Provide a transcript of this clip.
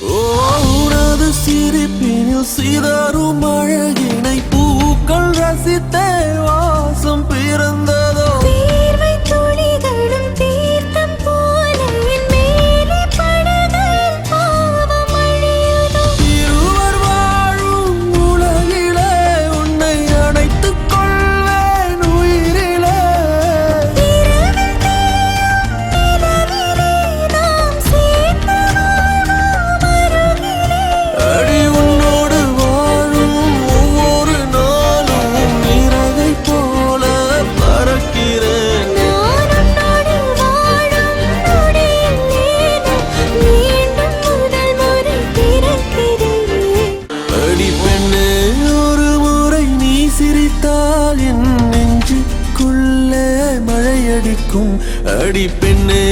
உனது சிரிப்பினில் சிதறும் அழகினை பூக்கள் ரசித்தே வாசம் பிறந்ததோ தீர்வை துளிகளும் தீர்த்தம் போல என் மேலே படுகையில் பாவம் அழியுதோ இருவர் வாழும் உலகிலே உன்னை அணைத்துக் கொள்வேன் உயிரிலே இரவில் தேயும் நிலவிலே நாம் சேர்ந்து வாழ்வோம் அருகிலே அடி உன்னோடு வாழும் ஒவ்வொரு நாளும் இறகை போல பறக்கிறேன் நான் உன்னோடு வாழும் நொடியில் மீண்டும் முதல் முறை பிறக்கிறேன் அடி பெண்ணே ஒரு முறை நீ சிரித்தால் என் நெஞ்சுக்குள்ளே மழையடிக்கும் அடி பெண்ணே